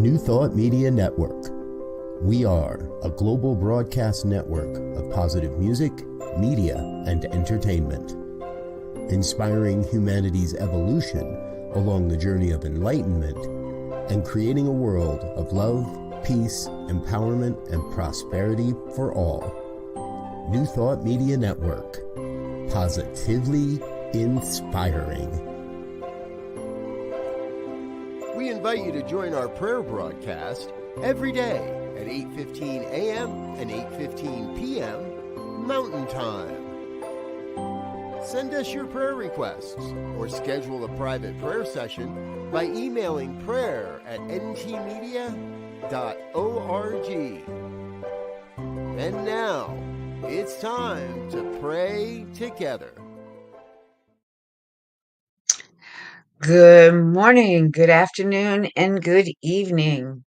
New Thought Media Network. We are a global broadcast network of positive music, media, and entertainment, inspiring humanity's evolution along the journey of enlightenment and creating a world of love, peace, empowerment, and prosperity for all. New Thought Media Network. Positively inspiring. We invite you to join our prayer broadcast every day at 8:15 a.m. and 8:15 p.m. Mountain Time. Send us your prayer requests or schedule a private prayer session by emailing prayer@ntmedia.org. And now, it's time to pray together. Good morning, good afternoon, and good evening.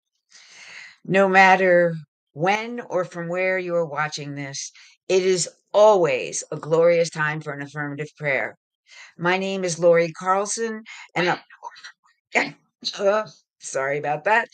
No matter when or from where you are watching this, it is always a glorious time for an affirmative prayer. My name is Lori Carlson, and sorry about that.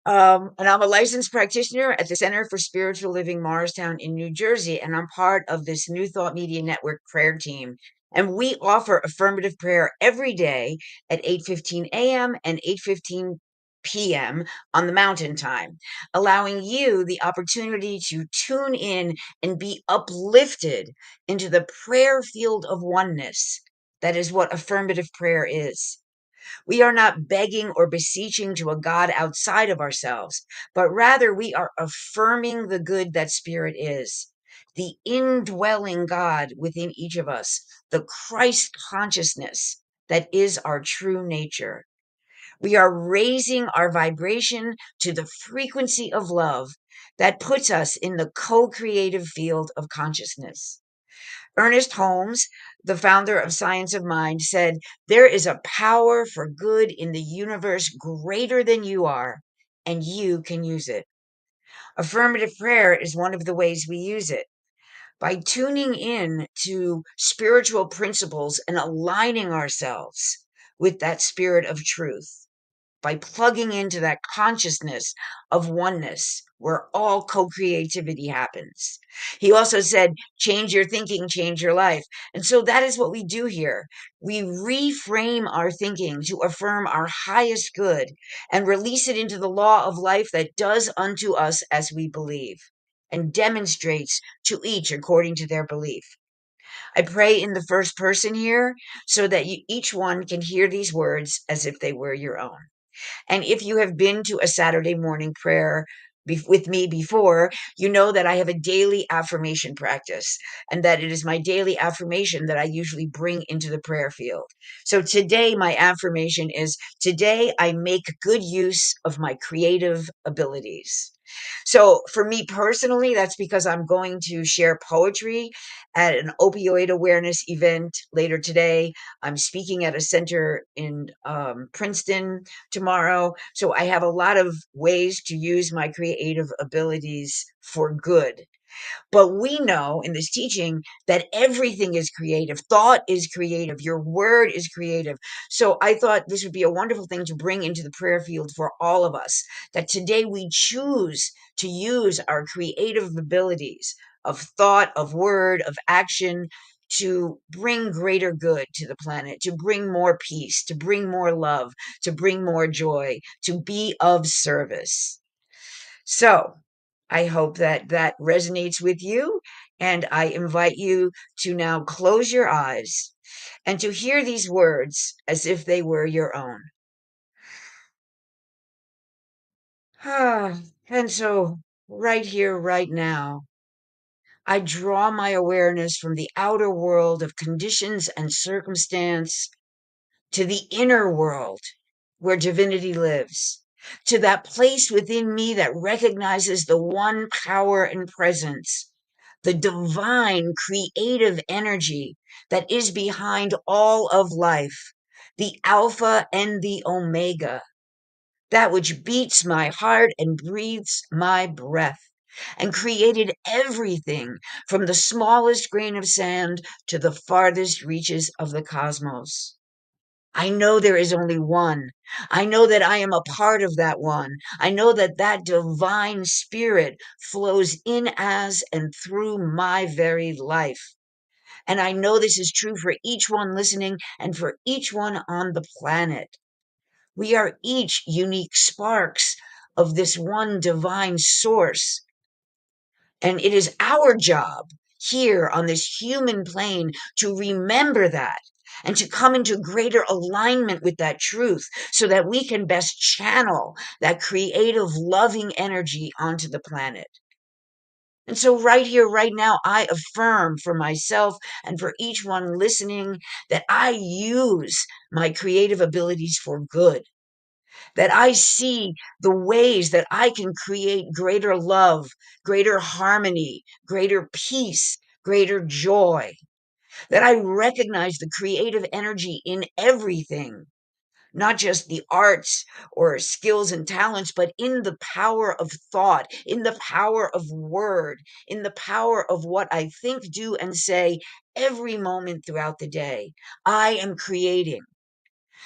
And I'm a licensed practitioner at the Center for Spiritual Living, Morristown in New Jersey, and I'm part of this New Thought Media Network prayer team. And we offer affirmative prayer every day at 8:15 a.m. and 8:15 p.m. on the Mountain Time, allowing you the opportunity to tune in and be uplifted into the prayer field of oneness. That is what affirmative prayer is. We are not begging or beseeching to a God outside of ourselves, but rather we are affirming the good that Spirit is, the indwelling God within each of us, the Christ consciousness that is our true nature. We are raising our vibration to the frequency of love that puts us in the co-creative field of consciousness. Ernest Holmes, the founder of Science of Mind, said, "There is a power for good in the universe greater than you are, and you can use it." Affirmative prayer is one of the ways we use it. By tuning in to spiritual principles and aligning ourselves with that spirit of truth, by plugging into that consciousness of oneness where all co-creativity happens. He also said, change your thinking, change your life. And so that is what we do here. We reframe our thinking to affirm our highest good and release it into the law of life that does unto us as we believe and demonstrates to each according to their belief. I pray in the first person here so that each one can hear these words as if they were your own. And if you have been to a Saturday morning prayer with me before, you know that I have a daily affirmation practice and that it is my daily affirmation that I usually bring into the prayer field. So today, my affirmation is, today I make good use of my creative abilities. So for me personally, that's because I'm going to share poetry at an opioid awareness event later today. I'm speaking at a center in Princeton tomorrow. So I have a lot of ways to use my creative abilities for good. But we know in this teaching that everything is creative. Thought is creative. Your word is creative. So I thought this would be a wonderful thing to bring into the prayer field for all of us, that today we choose to use our creative abilities of thought, of word, of action to bring greater good to the planet, to bring more peace, to bring more love, to bring more joy, to be of service. So I hope that that resonates with you, and I invite you to now close your eyes and to hear these words as if they were your own. And so right here, right now, I draw my awareness from the outer world of conditions and circumstance to the inner world where divinity lives, to that place within me that recognizes the one power and presence, the divine creative energy that is behind all of life, the Alpha and the Omega, that which beats my heart and breathes my breath, and created everything from the smallest grain of sand to the farthest reaches of the cosmos. I know there is only one. I know that I am a part of that one. I know that that divine spirit flows in as and through my very life. And I know this is true for each one listening and for each one on the planet. We are each unique sparks of this one divine source. And it is our job here on this human plane to remember that and to come into greater alignment with that truth so that we can best channel that creative, loving energy onto the planet. And so, right here, right now, I affirm for myself and for each one listening that I use my creative abilities for good, that I see the ways that I can create greater love, greater harmony, greater peace, greater joy, that I recognize the creative energy in everything, not just the arts or skills and talents, but in the power of thought, in the power of word, in the power of what I think, do, and say every moment throughout the day. I am creating.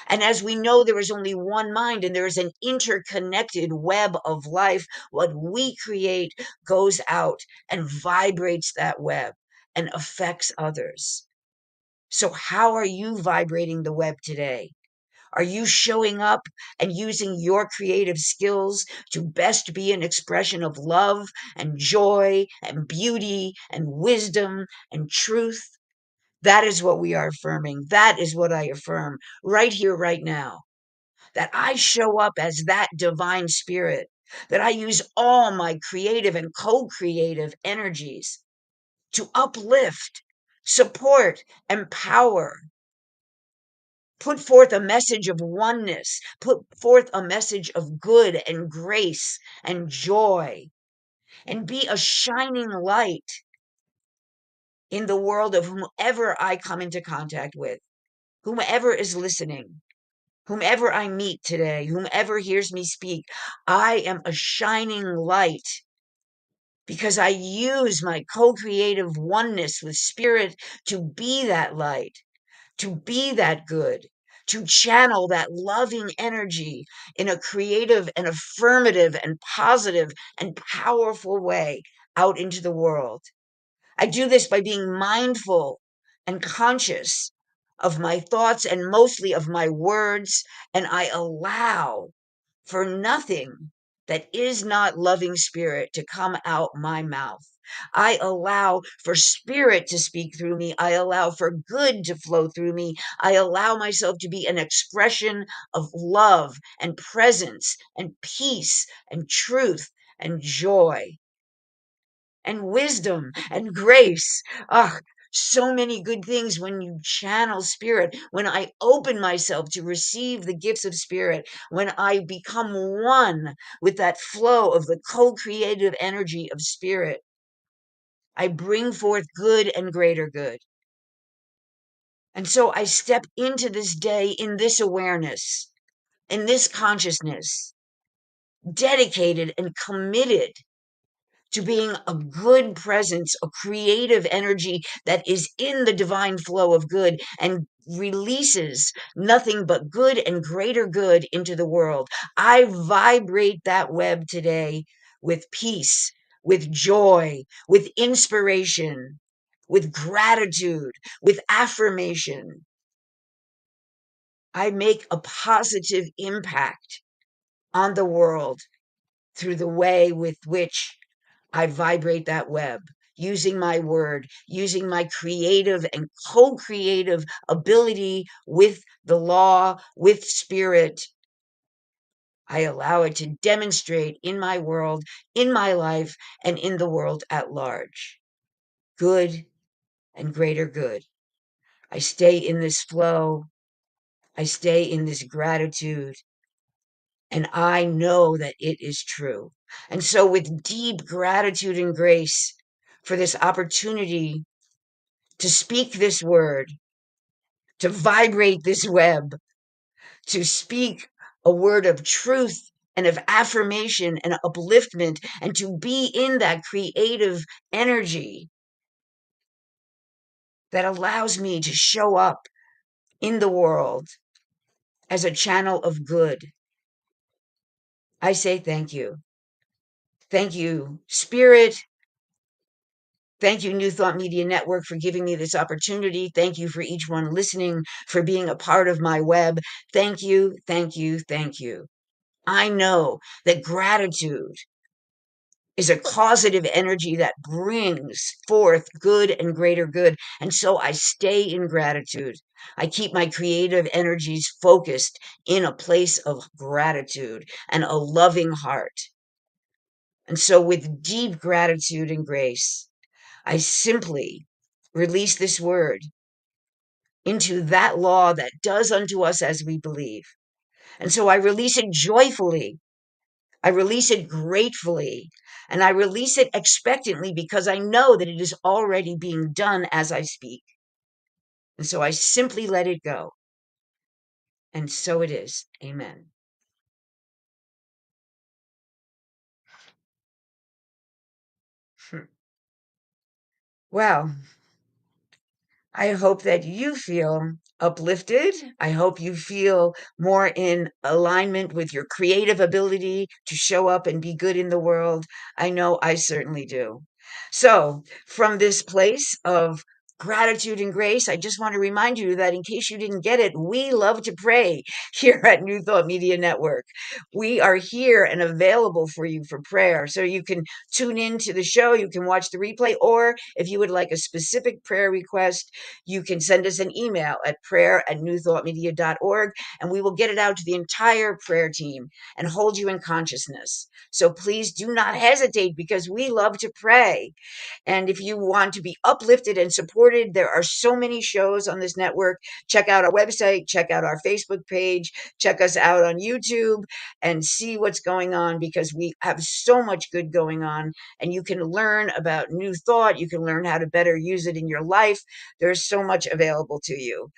And as we know, there is only one mind and there is an interconnected web of life. What we create goes out and vibrates that web and affects others. So, how are you vibrating the web today? Are you showing up and using your creative skills to best be an expression of love and joy and beauty and wisdom and truth? That is what we are affirming. That is what I affirm right here, right now. That I show up as that divine spirit, that I use all my creative and co-creative energies to uplift, support, empower, put forth a message of oneness, put forth a message of good and grace and joy, and be a shining light in the world of whomever I come into contact with, whomever is listening, whomever I meet today, whomever hears me speak. I am a shining light because I use my co-creative oneness with spirit to be that light, to be that good, to channel that loving energy in a creative and affirmative and positive and powerful way out into the world. I do this by being mindful and conscious of my thoughts and mostly of my words, and I allow for nothing that is not loving spirit to come out my mouth. I allow for spirit to speak through me. I allow for good to flow through me. I allow myself to be an expression of love and presence and peace and truth and joy and wisdom and grace. Ah, so many good things when you channel spirit, when I open myself to receive the gifts of spirit, when I become one with that flow of the co-creative energy of spirit, I bring forth good and greater good. And so I step into this day in this awareness, in this consciousness, dedicated and committed to being a good presence, a creative energy that is in the divine flow of good and releases nothing but good and greater good into the world. I vibrate that web today with peace, with joy, with inspiration, with gratitude, with affirmation. I make a positive impact on the world through the way with which I vibrate that web, using my word, using my creative and co-creative ability with the law, with spirit. I allow it to demonstrate in my world, in my life, and in the world at large. Good and greater good. I stay in this flow. I stay in this gratitude. And I know that it is true. And so, with deep gratitude and grace for this opportunity to speak this word, to vibrate this web, to speak a word of truth and of affirmation and upliftment, and to be in that creative energy that allows me to show up in the world as a channel of good. I say thank you. Thank you, Spirit. Thank you, New Thought Media Network, for giving me this opportunity. Thank you for each one listening, for being a part of my web. Thank you, thank you, thank you. I know that gratitude is a causative energy that brings forth good and greater good. And so I stay in gratitude. I keep my creative energies focused in a place of gratitude and a loving heart. And so, with deep gratitude and grace, I simply release this word into that law that does unto us as we believe. And so I release it joyfully. I release it gratefully, and I release it expectantly because I know that it is already being done as I speak. And so I simply let it go. And so it is. Amen. Well, I hope that you feel uplifted. I hope you feel more in alignment with your creative ability to show up and be good in the world. I know I certainly do. So, from this place of gratitude and grace, I just want to remind you that in case you didn't get it, we love to pray here at New Thought Media Network. We are here and available for you for prayer. So you can tune in to the show, you can watch the replay, or if you would like a specific prayer request, you can send us an email at prayer@newthoughtmedia.org, and we will get it out to the entire prayer team and hold you in consciousness. So please do not hesitate because we love to pray. And if you want to be uplifted and supported, there are so many shows on this network. Check out our website, check out our Facebook page, check us out on YouTube, and see what's going on because we have so much good going on. And you can learn about new thought. You can learn how to better use it in your life. There's so much available to you.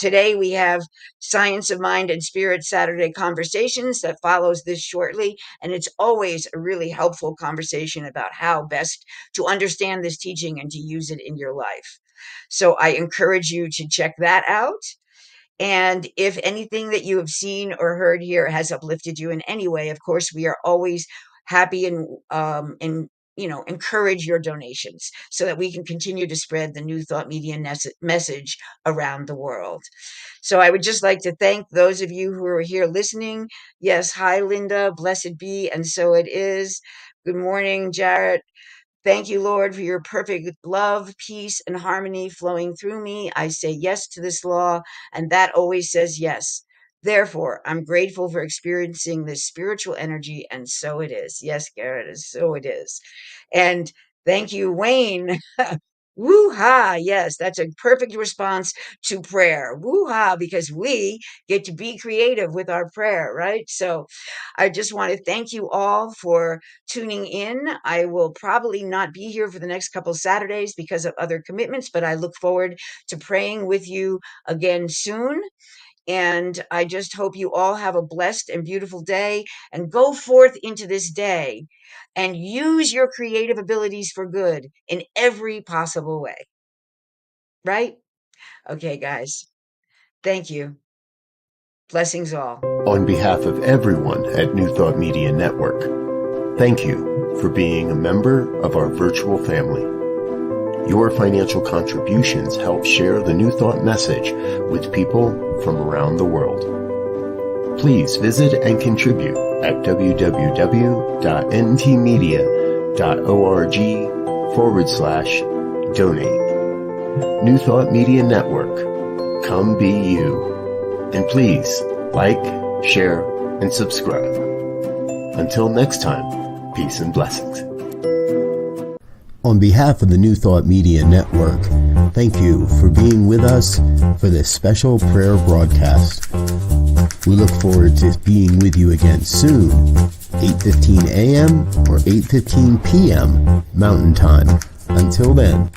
Today we have Science of Mind and Spirit Saturday Conversations that follows this shortly. And it's always a really helpful conversation about how best to understand this teaching and to use it in your life. So I encourage you to check that out. And if anything that you have seen or heard here has uplifted you in any way, of course, we are always happy and encourage your donations so that we can continue to spread the New Thought Media message around the world. So I would just like to thank those of you who are here listening. Yes, hi, Linda, blessed be, and so it is. Good morning, Jarrett. Thank you, Lord, for your perfect love, peace, and harmony flowing through me. I say yes to this law, and that always says yes. Therefore, I'm grateful for experiencing this spiritual energy, and so it is. Yes, Garrett, so it is. And thank you, Wayne. Woo-ha, yes, that's a perfect response to prayer. Woo-ha, because we get to be creative with our prayer, right? So I just want to thank you all for tuning in. I will probably not be here for the next couple Saturdays because of other commitments, but I look forward to praying with you again soon. And I just hope you all have a blessed and beautiful day and go forth into this day and use your creative abilities for good in every possible way. Right? Okay, guys. Thank you. Blessings all. On behalf of everyone at New Thought Media Network, thank you for being a member of our virtual family. Your financial contributions help share the New Thought message with people from around the world. Please visit and contribute at www.ntmedia.org/donate. New Thought Media Network. Come be you. And please like, share, and subscribe. Until next time, peace and blessings. On behalf of the New Thought Media Network, thank you for being with us for this special prayer broadcast. We look forward to being with you again soon, 8:15 a.m. or 8:15 p.m. Mountain Time. Until then.